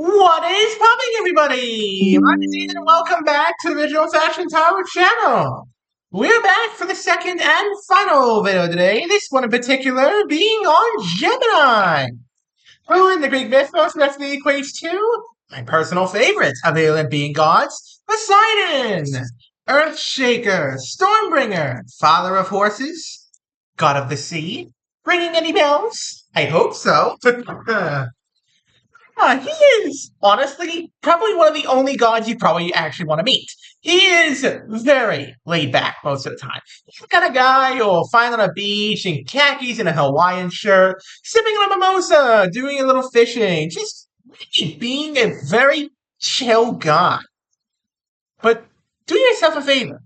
What is popping, everybody? I'm Ethan, and welcome back to the Visual Fashion Tarot channel. We're back for the second and final video today, this one in particular being on Gemini, who in the Greek mythos roughly equates to my personal favorite of the Olympian gods, Poseidon, Earthshaker, Stormbringer, Father of Horses, God of the Sea. Ringing any bells? I hope so. He is, honestly, probably one of the only gods you probably actually want to meet. He is very laid back most of the time. He's the kind of guy you'll find on a beach in khakis and a Hawaiian shirt, sipping on a mimosa, doing a little fishing, just really being a very chill guy. But do yourself a favor.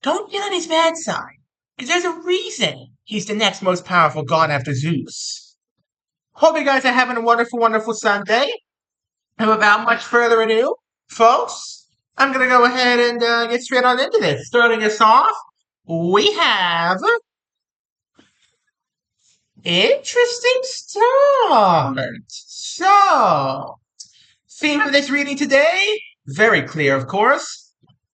Don't get on his bad side, because there's a reason he's the next most powerful god after Zeus. Hope you guys are having a wonderful, wonderful Sunday. And without much further ado, folks, I'm going to go ahead and get straight on into this. Starting us off, we have interesting start. So, theme for this reading today, very clear, of course.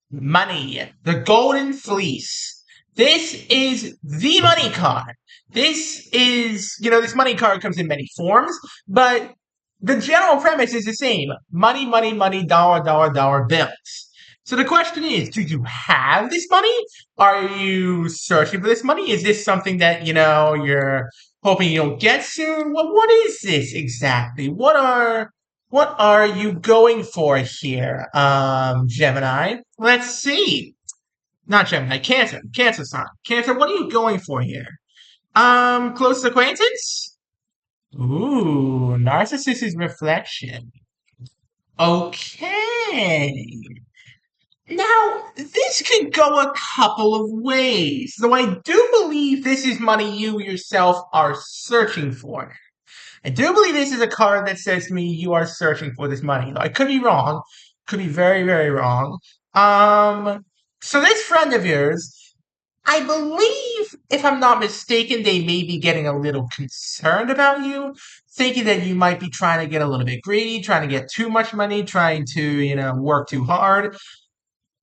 Money, the golden fleece. This is the money card. This is, this money card comes in many forms, but the general premise is the same. Money, money, money, dollar, dollar, dollar bills. So the question is, do you have this money? Are you searching for this money? Is this something that, you're hoping you'll get soon? Well, what is this exactly? What are you going for here, Gemini? Let's see. Not Gemini, Cancer. Cancer sign. Cancer, what are you going for here? Close acquaintance? Ooh, narcissist's reflection. Okay. Now, this could go a couple of ways, though I do believe this is money you yourself are searching for. I do believe this is a card that says to me you are searching for this money. I could be wrong. Could be very, very wrong. So this friend of yours, I believe, if I'm not mistaken, they may be getting a little concerned about you, thinking that you might be trying to get a little bit greedy, trying to get too much money, trying to, work too hard.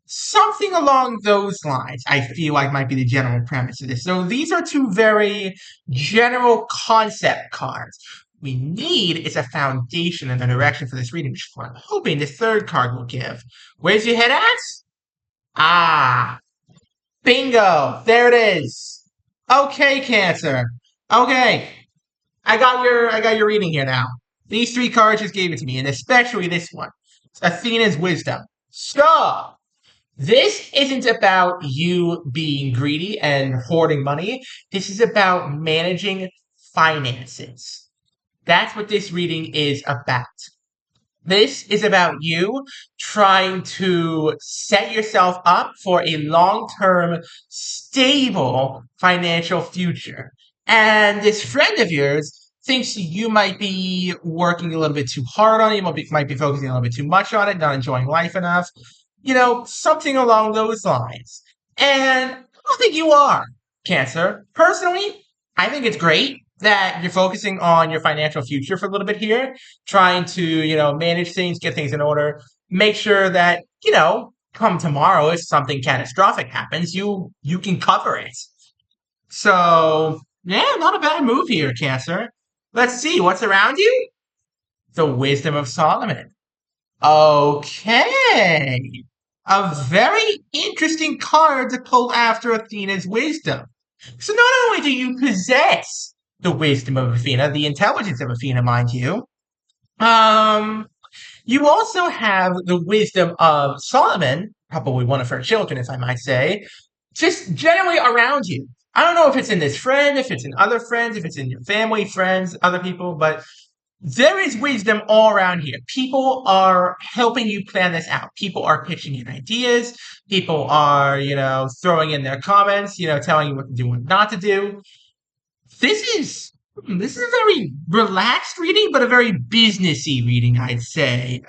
Something along those lines, I feel like might be the general premise of this. So these are two very general concept cards. We need is a foundation and a direction for this reading, which is what I'm hoping the third card will give. Where's your head at? Ah, bingo! There it is. Okay, Cancer. Okay, I got your reading here now. These three cards just gave it to me, and especially this one, Athena's wisdom. So this isn't about you being greedy and hoarding money. This is about managing finances. That's what this reading is about. This is about you trying to set yourself up for a long-term, stable financial future. And this friend of yours thinks you might be working a little bit too hard on it, might be focusing a little bit too much on it, not enjoying life enough. Something along those lines. And I don't think you are, Cancer. Personally, I think it's great that you're focusing on your financial future for a little bit here, trying to, manage things, get things in order, make sure that, come tomorrow, if something catastrophic happens, you can cover it. So, yeah, not a bad move here, Cancer. Let's see, what's around you? The Wisdom of Solomon. Okay. A very interesting card to pull after Athena's wisdom. So not only do you possess the wisdom of Athena, the intelligence of Athena, mind you, um, you also have the wisdom of Solomon, probably one of her children, if I might say, just generally around you. I don't know if it's in this friend, if it's in other friends, if it's in your family, friends, other people, but there is wisdom all around here. People are helping you plan this out. People are pitching in ideas. People are, throwing in their comments, telling you what to do and not to do. This is a very relaxed reading, but a very businessy reading, I'd say,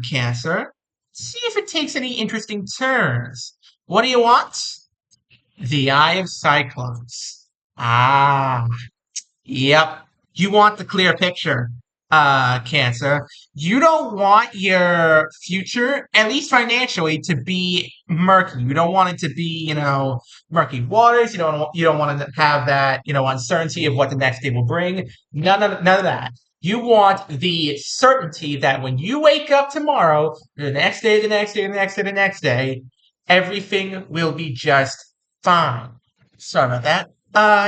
Cancer. See if it takes any interesting turns. What do you want? The Eye of Cyclones. Ah, yep. You want the clear picture. Cancer. You don't want your future, at least financially, to be murky. You don't want it to be, murky waters. You don't want to have that, uncertainty of what the next day will bring. None of that. You want the certainty that when you wake up tomorrow, the next day, the next day, the next day, the next day, everything will be just fine. Sorry about that.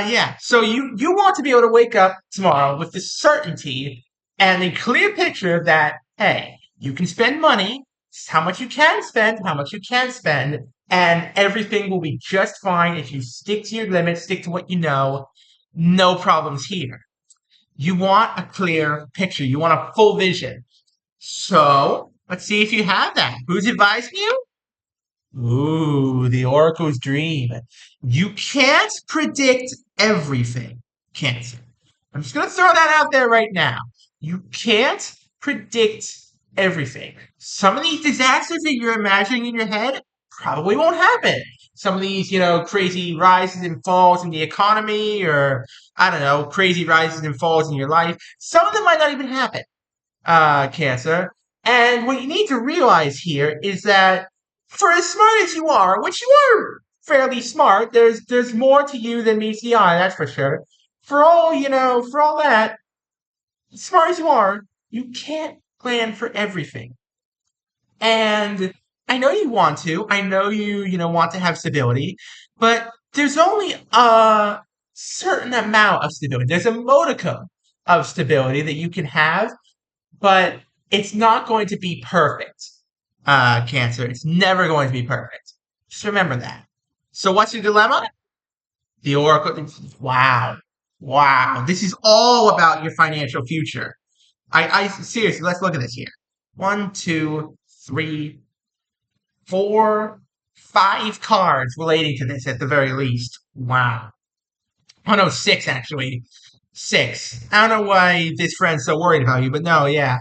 Yeah. So you want to be able to wake up tomorrow with the certainty and a clear picture that, hey, you can spend money, how much you can spend, how much you can spend, and everything will be just fine if you stick to your limits, stick to what you know. No problems here. You want a clear picture. You want a full vision. So let's see if you have that. Who's advising you? Ooh, the Oracle's dream. You can't predict everything, Cancer. I'm just going to throw that out there right now. You can't predict everything. Some of these disasters that you're imagining in your head probably won't happen. Some of these, crazy rises and falls in the economy, or I don't know, crazy rises and falls in your life. Some of them might not even happen, Cancer. And what you need to realize here is that for as smart as you are, which you are fairly smart, there's more to you than meets the eye, that's for sure. For all that, as smart as you are, you can't plan for everything. And I know you want to. I know you want to have stability, but there's only a certain amount of stability. There's a modicum of stability that you can have, but it's not going to be perfect, Cancer. It's never going to be perfect. Just remember that. So what's your dilemma? The Oracle. Wow. Wow. This is all about your financial future. I seriously, let's look at this here. One, two, three, four, five cards relating to this at the very least. Wow. Oh no, six actually. Six. I don't know why this friend's so worried about you, but no, yeah.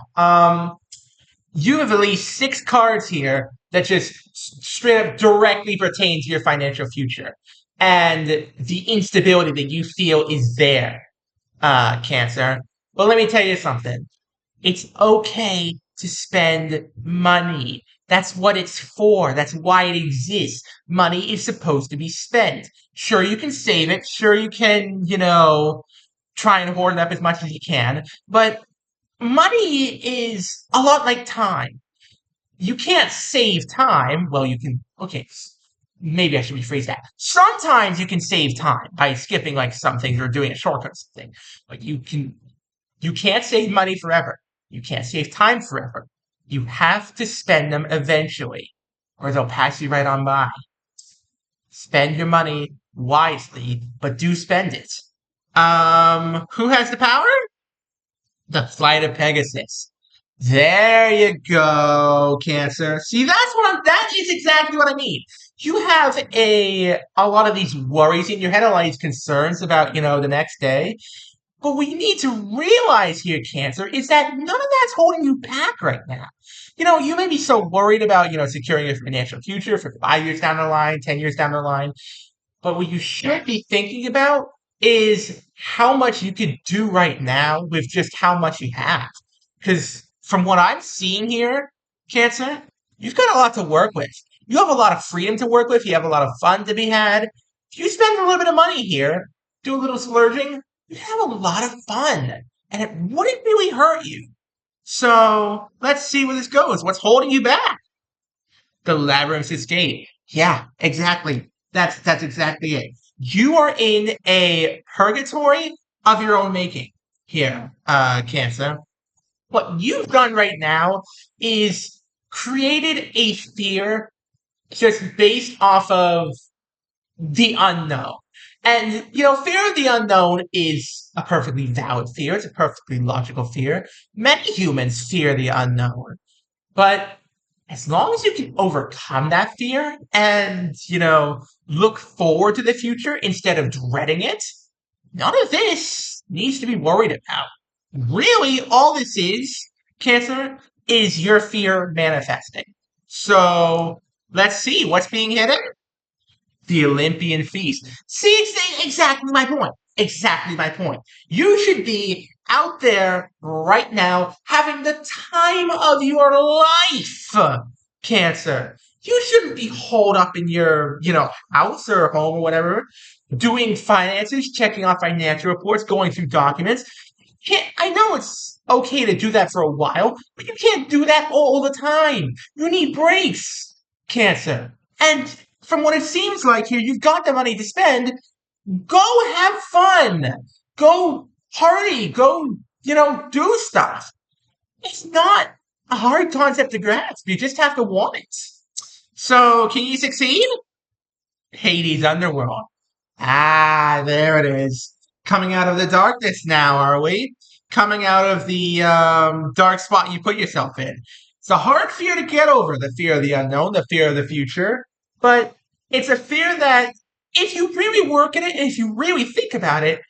You have at least six cards here that just straight up directly pertain to your financial future and the instability that you feel is there, Cancer. Well, let me tell you something. It's okay to spend money. That's what it's for. That's why it exists. Money is supposed to be spent. Sure, you can save it. Sure, you can, try and hoard it up as much as you can. But money is a lot like time. You can't save time. Well, you can, okay, maybe I should rephrase that. Sometimes you can save time by skipping like some things or doing a shortcut or something. But you can't save money forever. You can't save time forever. You have to spend them eventually, or they'll pass you right on by. Spend your money wisely, but do spend it. Who has the power? The flight of Pegasus. There you go, Cancer. See, that is exactly what I mean. You have a lot of these worries in your head, a lot of these concerns about, the next day. But what you need to realize here, Cancer, is that none of that's holding you back right now. You may be so worried about, securing your financial future for 5 years down the line, 10 years down the line. But what you should be thinking about is how much you could do right now with just how much you have. Because from what I'm seeing here, Cancer, you've got a lot to work with. You have a lot of freedom to work with. You have a lot of fun to be had. If you spend a little bit of money here, do a little splurging, you have a lot of fun. And it wouldn't really hurt you. So let's see where this goes. What's holding you back? The Labyrinth's Escape. Yeah, exactly. That's exactly it. You are in a purgatory of your own making here, Cancer. What you've done right now is created a fear just based off of the unknown. And, fear of the unknown is a perfectly valid fear. It's a perfectly logical fear. Many humans fear the unknown. But as long as you can overcome that fear and, look forward to the future instead of dreading it, none of this needs to be worried about. Really, all this is, Cancer, is your fear manifesting. So let's see what's being hidden. The Olympian feast. See, it's exactly my point. Exactly my point. You should be out there right now having the time of your life, Cancer. You shouldn't be holed up in your, house or home or whatever, doing finances, checking off financial reports, going through documents. I know it's okay to do that for a while, but you can't do that all the time. You need breaks, Cancer. And from what it seems like here, you've got the money to spend. Go have fun. Go party. Go, do stuff. It's not a hard concept to grasp. You just have to want it. So, can you succeed? Hades Underworld. Ah, there it is. Coming out of the darkness now, are we? Coming out of the dark spot you put yourself in. It's a hard fear to get over, the fear of the unknown, the fear of the future. But it's a fear that, if you really work at it and if you really think about it,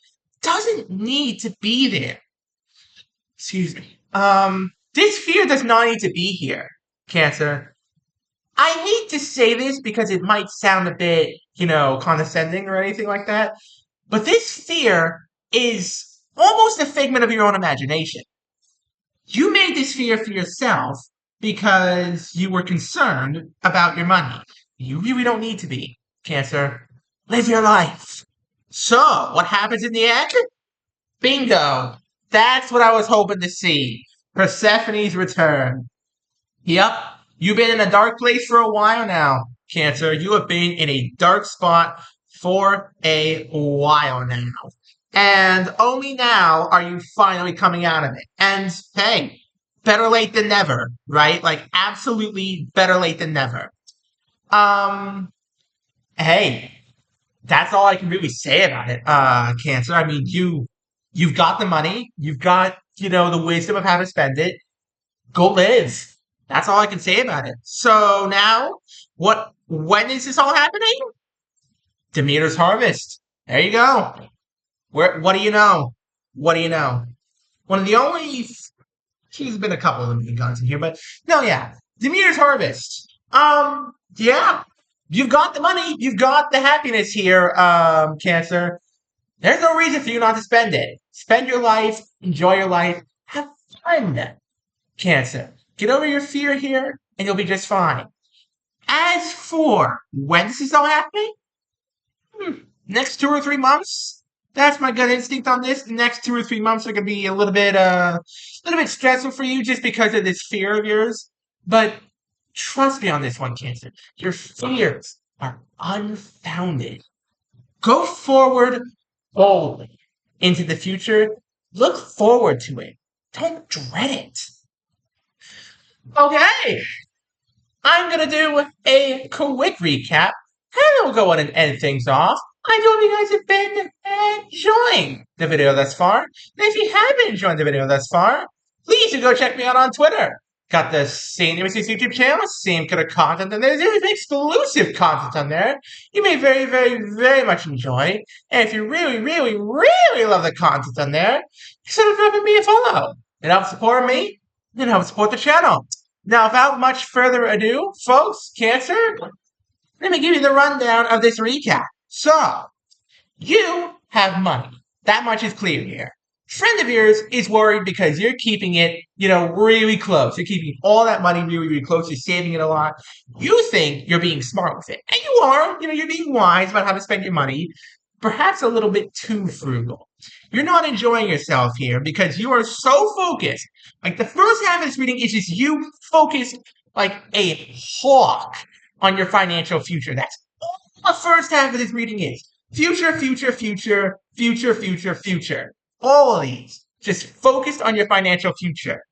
doesn't need to be there. Excuse me. This fear does not need to be here, Cancer. I hate to say this because it might sound a bit, condescending or anything like that, but this fear is almost a figment of your own imagination. You made this fear for yourself because you were concerned about your money. You really don't need to be, Cancer. Live your life. So, what happens in the end? Bingo! That's what I was hoping to see. Persephone's return. Yep, you've been in a dark place for a while now, Cancer. You have been in a dark spot for a while now. And only now are you finally coming out of it. And hey, better late than never, right? Like, absolutely better late than never. Um, hey, that's all I can really say about it, Cancer. I mean, you've got the money, you've got, the wisdom of how to spend it. Go live. That's all I can say about it. So now, when is this all happening? Demeter's Harvest. There you go. What do you know? What do you know? One of the only, there's been a couple of them guns in here, but no, yeah. Demeter's Harvest. Yeah. You've got the money. You've got the happiness here, Cancer. There's no reason for you not to spend it. Spend your life. Enjoy your life. Have fun, Cancer. Get over your fear here, and you'll be just fine. As for when this is all happening, next 2 or 3 months. That's my gut instinct on this. The next 2 or 3 months are going to be a little bit stressful for you just because of this fear of yours. But trust me on this one, Cancer. Your fears are unfounded. Go forward boldly into the future. Look forward to it. Don't dread it. Okay, I'm going to do a quick recap, and we'll go on and end things off. I hope you guys have been enjoying the video thus far. And if you have been enjoying the video thus far, please do go check me out on Twitter. Got the same Nemesis YouTube channel, same kind of content, and there's even exclusive content on there you may very, very, very much enjoy. And if you really, really, really love the content on there, consider dropping me a follow. It helps support me, and helps support the channel. Now, without much further ado, folks, Cancer, let me give you the rundown of this recap. So, you have money. That much is clear here. Friend of yours is worried because you're keeping it, really close. You're keeping all that money really, really close. You're saving it a lot. You think you're being smart with it. And you are. You're being wise about how to spend your money. Perhaps a little bit too frugal. You're not enjoying yourself here because you are so focused. Like, the first half of this reading is just you focused like a hawk on your financial future. That's all the first half of this reading is. Future, future, future, future, future, future. All of these. Just focused on your financial future.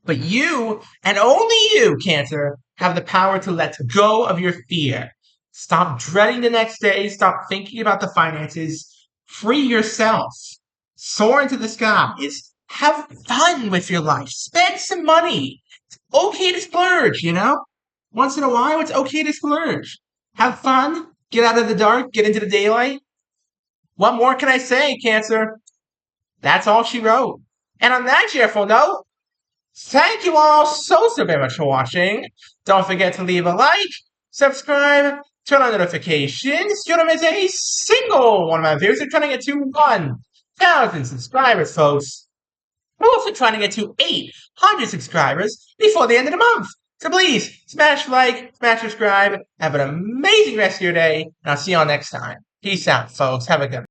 But you, and only you, Cancer, have the power to let go of your fear. Stop dreading the next day. Stop thinking about the finances. Free yourself. Soar into the skies. Have fun with your life. Spend some money. It's okay to splurge, Once in a while, it's okay to splurge. Have fun. Get out of the dark. Get into the daylight. What more can I say, Cancer? That's all she wrote. And on that cheerful note, thank you all so very much for watching. Don't forget to leave a like, subscribe, turn on notifications. You don't miss a single one of my videos. We're trying to get to 1,000 subscribers, folks. We're also trying to get to 800 subscribers before the end of the month. So please, smash like, smash subscribe, have an amazing rest of your day, and I'll see y'all next time. Peace out, folks. Have a good one.